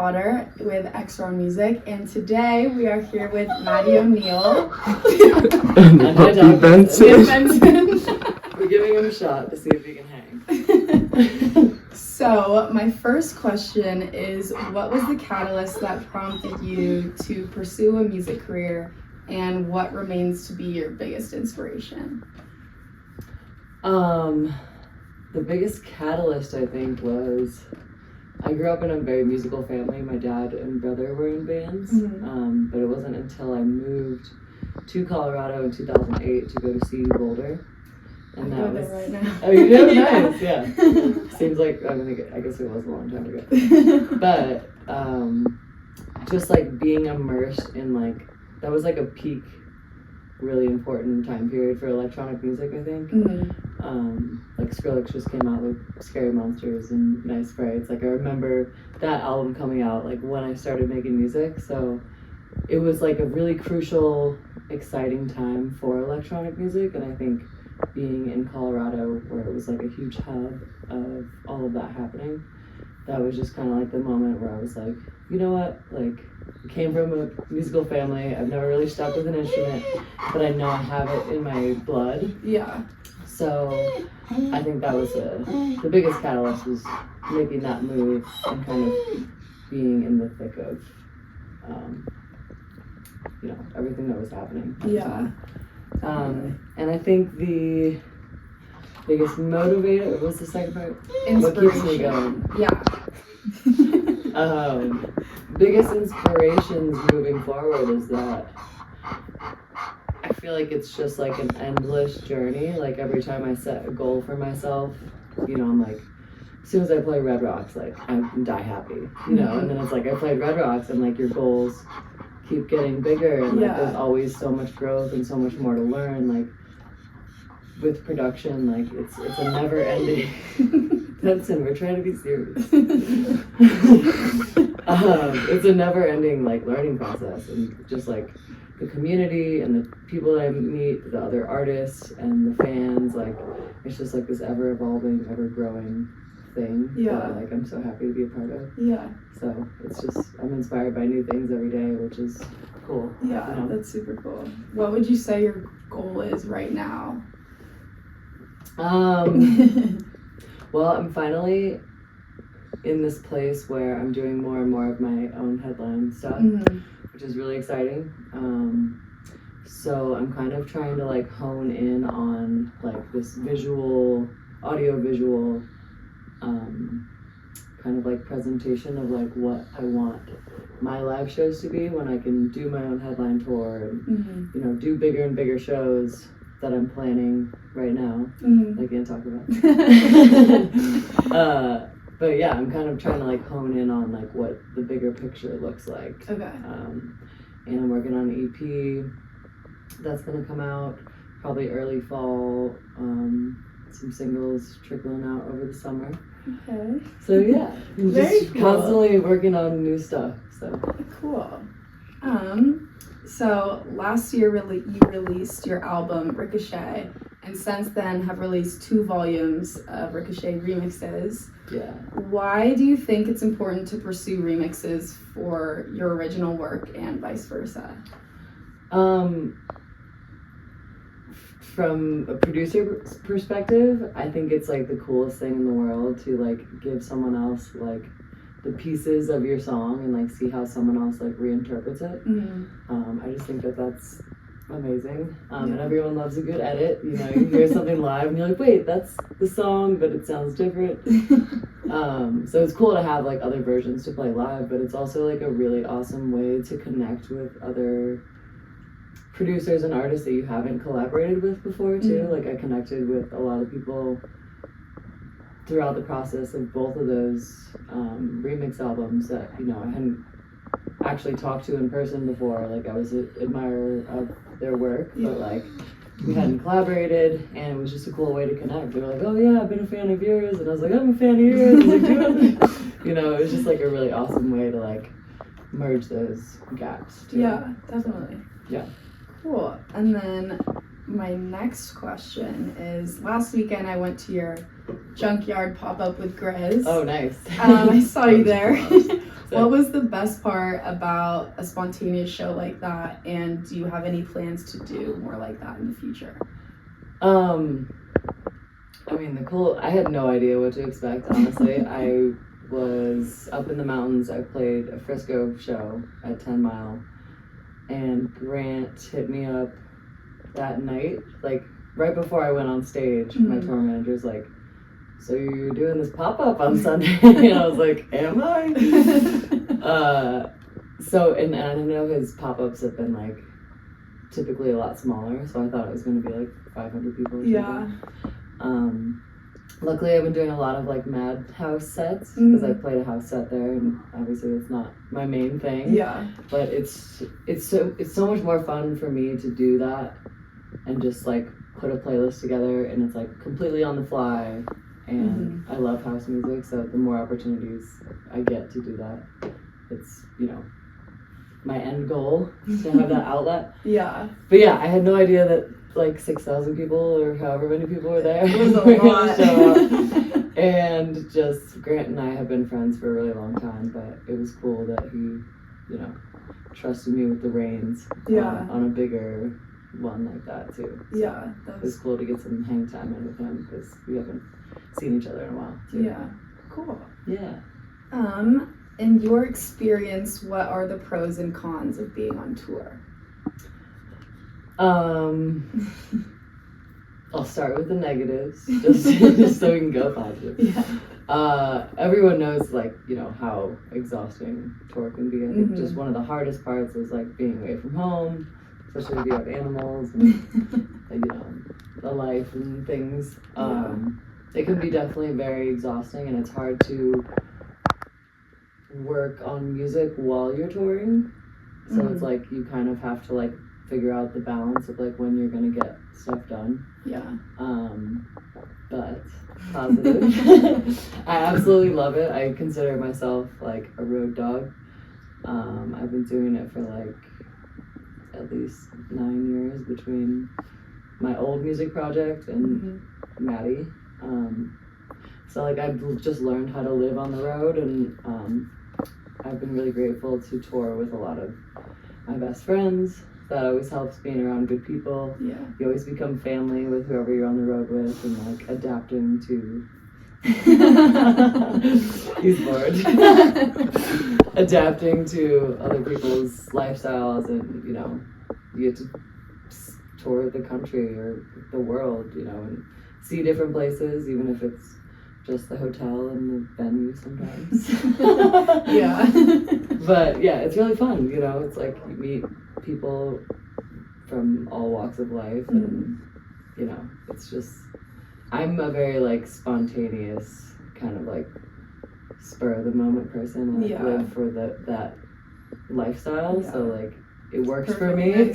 Water with Exron Music, and today we are here with Maddy O'Neal. and Benson. Benson. We're giving him a shot to see if he can hang. So, my first question is, what was the catalyst that prompted you to pursue a music career, and what remains to be your biggest inspiration? The biggest catalyst, I think, was I grew up in a very musical family. My dad and brother were in bands, but it wasn't until I moved to Colorado in 2008 to go to CU Boulder. And that was right now. Oh, you do? Nice, yeah. Seems like, I guess it was a long time ago. But just like being immersed in like, that was like a peak, really important time period for electronic music, I think. Like Skrillex just came out with Scary Monsters and Nice Sprites. Like I remember that album coming out like when I started making music, so it was like a really crucial, exciting time for electronic music. And I think being in Colorado, where it was like a huge hub of all of that happening, that was just kind of like the moment where I was like, you know what, like I came from a musical family, I've never really stuck with an instrument, but I know I have it in my blood. Yeah. So I think that was the biggest catalyst, was making that move and kind of being in the thick of everything that was happening. Yeah. And I think the biggest motivator, what was the second part? Inspiration. What keeps me going? Yeah. Biggest inspirations moving forward is that I feel like it's just like an endless journey. Like every time I set a goal for myself, I'm like, as soon as I play Red Rocks, like I die happy, and then it's like I played Red Rocks and like your goals keep getting bigger, and like there's always so much growth and so much more to learn. Like with production, like it's a never ending. Benson, we're trying to be serious. It's a never ending like learning process, and just like the community and the people that I meet, the other artists and the fans, like it's just like this ever evolving, ever growing thing that like I'm so happy to be a part of. Yeah. So it's just, I'm inspired by new things every day, which is cool. Yeah, that's super cool. What would you say your goal is right now? Well, I'm finally in this place where I'm doing more and more of my own headline stuff, which is really exciting. So I'm kind of trying to like hone in on like this audio visual kind of like presentation of like what I want my live shows to be when I can do my own headline tour and do bigger and bigger shows that I'm planning right now. I can't talk about. But yeah, I'm kind of trying to like hone in on like what the bigger picture looks like. Okay. And I'm working on an EP that's gonna come out probably early fall. Some singles trickling out over the summer. Okay. So yeah, I'm just constantly working on new stuff. So cool. So last year you released your album Ricochet, and since then have released 2 volumes of Ricochet remixes. Yeah. Why do you think it's important to pursue remixes for your original work and vice versa? From a producer perspective, I think it's like the coolest thing in the world to like give someone else like the pieces of your song and like see how someone else like reinterprets it. I just think that that's amazing. And everyone loves a good edit. You hear something live and you're like, wait, that's the song, but it sounds different. So it's cool to have like other versions to play live, but it's also like a really awesome way to connect with other producers and artists that you haven't collaborated with before too. Like I connected with a lot of people throughout the process of both of those remix albums that I hadn't actually talked to in person before. Like I was an admirer of their work, but like we hadn't collaborated, and it was just a cool way to connect. They were like, oh yeah, I've been a fan of yours, and I was like, I'm a fan of yours. Like, it was just like a really awesome way to like merge those gaps too. Yeah, definitely. Yeah. Cool. And then my next question is, last weekend I went to your Junkyard pop-up with Grizz. Oh, nice. I saw you there. What was the best part about a spontaneous show like that, and do you have any plans to do more like that in the future? I mean, I had no idea what to expect, honestly. I was up in the mountains. I played a Frisco show at 10 Mile, and Grant hit me up that night, like right before I went on stage. My tour manager's like, so you're doing this pop-up on Sunday? And I was like, am I? And I know his pop-ups have been like typically a lot smaller, so I thought it was going to be like 500 people or something. Luckily I've been doing a lot of like Madhouse sets because I played a house set there, and obviously it's not my main thing. But it's so much more fun for me to do that and just like put a playlist together, and it's like completely on the fly. And I love house music, so the more opportunities I get to do that, it's, my end goal to have that outlet. But yeah, I had no idea that like 6,000 people or however many people were there. It was a lot. Show up. And just Grant and I have been friends for a really long time, but it was cool that he, trusted me with the reins on a bigger one like that too. So it was cool to get some hang time in with him because we haven't seen each other in a while too. Cool. In your experience, what are the pros and cons of being on tour? I'll start with the negatives, just so we can go positive. Everyone knows how exhausting tour can be. I think just one of the hardest parts is like being away from home, especially if you have animals and the life and things. It can be definitely very exhausting, and it's hard to work on music while you're touring. So it's like you kind of have to like figure out the balance of like when you're gonna get stuff done. But positive. I absolutely love it. I consider myself like a road dog. I've been doing it for like at least 9 years between my old music project and Maddy. So like I've just learned how to live on the road, and I've been really grateful to tour with a lot of my best friends. That always helps, being around good people. You always become family with whoever you're on the road with, and like adapting to he's bored. Adapting to other people's lifestyles, and you get to tour the country or the world, and see different places, even if it's just the hotel and the venue sometimes. But yeah, it's really fun. It's like you meet people from all walks of life, and it's just, I'm a very like spontaneous kind of like spur of the moment person. I live for that lifestyle, so like it works for me.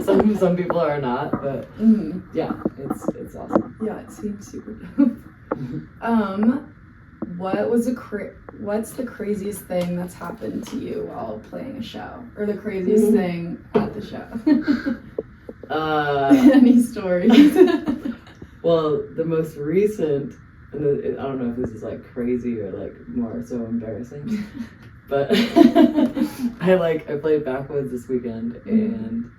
Some people are not, but it's awesome. It seems super dope. What's the craziest thing that's happened to you while playing a show, or the craziest thing at the show? Any stories? Well, the most recent, and I don't know if this is like crazy or like more so embarrassing, but I played Backwoods this weekend, and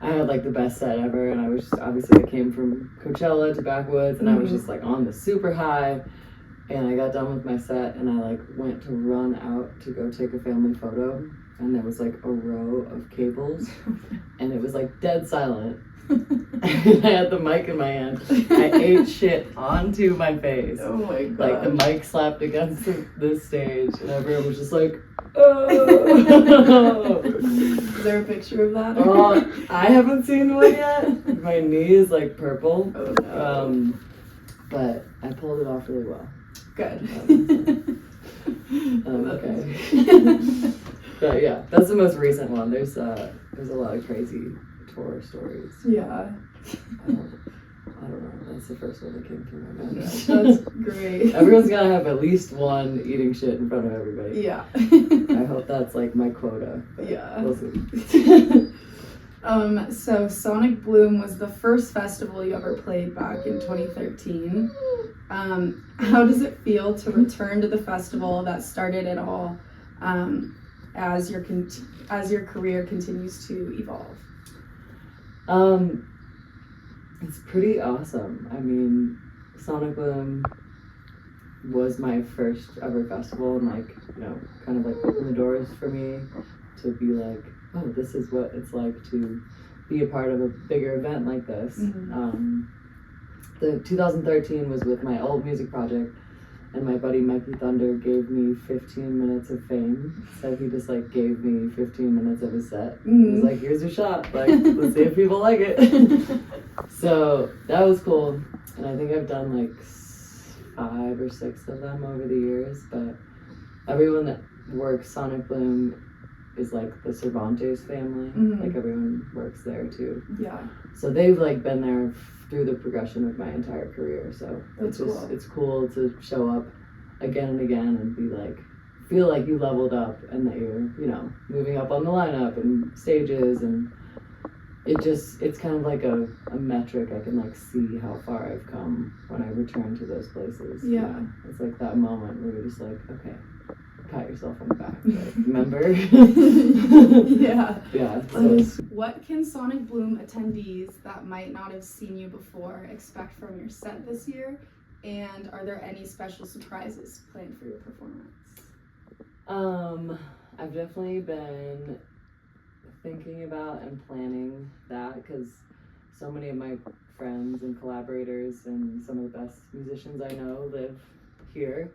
I had like the best set ever, and I was just, obviously I came from Coachella to Backwoods, and I was just like on the super high, and I got done with my set, and I like went to run out to go take a family photo, and there was like a row of cables, and it was like dead silent. I had the mic in my hand. I ate shit onto my face. Oh my god. Like the mic slapped against the stage, and everyone was just like, oh. Is there a picture of that? I haven't seen one yet. My knee is like purple. Oh, no. But I pulled it off really well. Good. Okay. But yeah, that's the most recent one. There's a lot of crazy tour stories. I don't know. That's the first one that came through my mind. That's great. Everyone's gotta have at least one eating shit in front of everybody. I hope that's like my quota. We'll see. So Sonic Bloom was the first festival you ever played back in 2013. How does it feel to return to the festival that started it all, as your career continues to evolve? It's pretty awesome. I mean, Sonic Boom was my first ever festival, and like, you know, kind of like opened the doors for me to be like, oh, this is what it's like to be a part of a bigger event like this. The 2013 was with my old music project, and my buddy Mikey Thunder gave me 15 minutes of fame. So he just like gave me 15 minutes of his set. He was like, here's your shot, like, let's see if people like it. So that was cool, and I think I've done like 5 or 6 of them over the years, but everyone that works Sonic Bloom is like the Cervantes family. Like everyone works there too. Yeah. So they've like been there through the progression of my entire career. So That's cool. It's cool to show up again and again and be like, feel like you leveled up and that you're, you know, moving up on the lineup and stages, and it's kind of like a metric. I can like see how far I've come when I return to those places. Yeah. It's like that moment where you're just like, okay, pat yourself on the back. Like, remember? Yeah. Yeah. So. What can Sonic Bloom attendees that might not have seen you before expect from your set this year? And are there any special surprises planned for your performance? I've definitely been thinking about and planning that because so many of my friends and collaborators and some of the best musicians I know live here.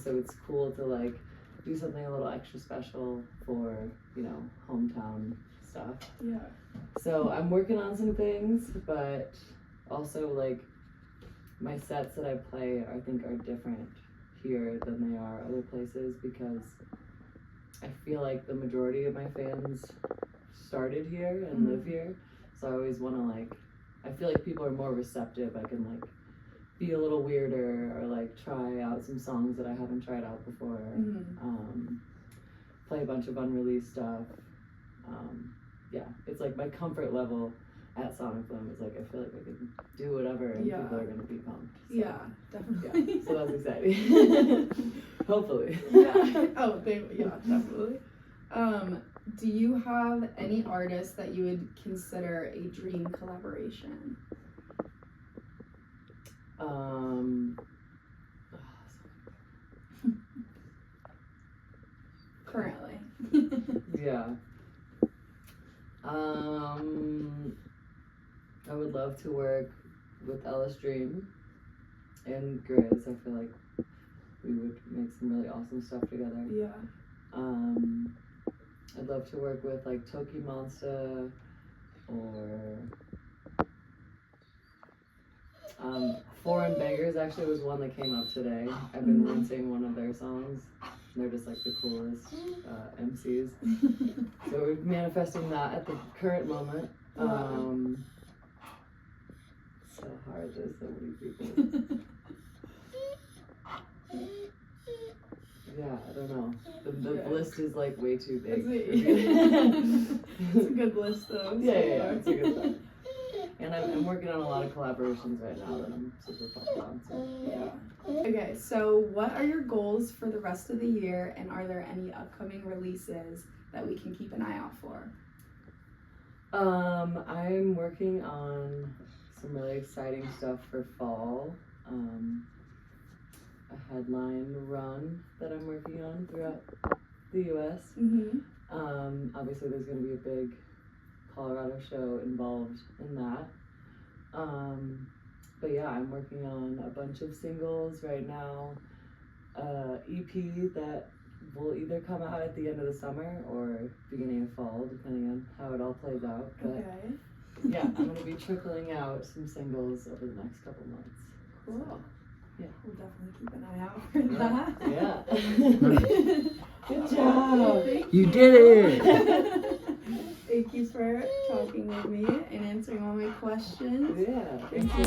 So it's cool to like do something a little extra special for, you know, hometown stuff. Yeah. So I'm working on some things, but also like my sets that I play I think are different here than they are other places because I feel like the majority of my fans started here and live here. So I always want to like, I feel like people are more receptive. I can like be a little weirder or like try out some songs that I haven't tried out before. Play a bunch of unreleased stuff. Yeah, it's like my comfort level at Sonic Bloom is like I feel like I can do whatever and people are gonna be pumped. So, yeah, definitely. Yeah, so that's exciting. Hopefully. Yeah. Oh, definitely. Do you have any artists that you would consider a dream collaboration? Currently. Yeah. I would love to work with Ellis Dream and Grizz. I feel like we would make some really awesome stuff together. Yeah. I'd love to work with like Toki Monster or Foreign Bangers actually was one that came up today. I've been rinsing one of their songs. They're just like the coolest MCs. So we're manifesting that at the current moment. So hard, there's so many people. Yeah, I don't know. The list is like way too big. It's a good list though. Yeah, it's a good one. And I'm working on a lot of collaborations right now that I'm super pumped on. So. Yeah. Okay, so what are your goals for the rest of the year, and are there any upcoming releases that we can keep an eye out for? I'm working on some really exciting stuff for fall. A headline run that I'm working on throughout the U.S. Obviously, there's going to be a big Colorado show involved in that. But yeah, I'm working on a bunch of singles right now. EP that will either come out at the end of the summer or beginning of fall, depending on how it all plays out. But yeah, I'm going to be trickling out some singles over the next couple months. Cool. So, yeah. We'll definitely keep an eye out for that. Yeah. Good job. You did it. Thank you for talking with me and answering all my questions. Yeah. Thanks for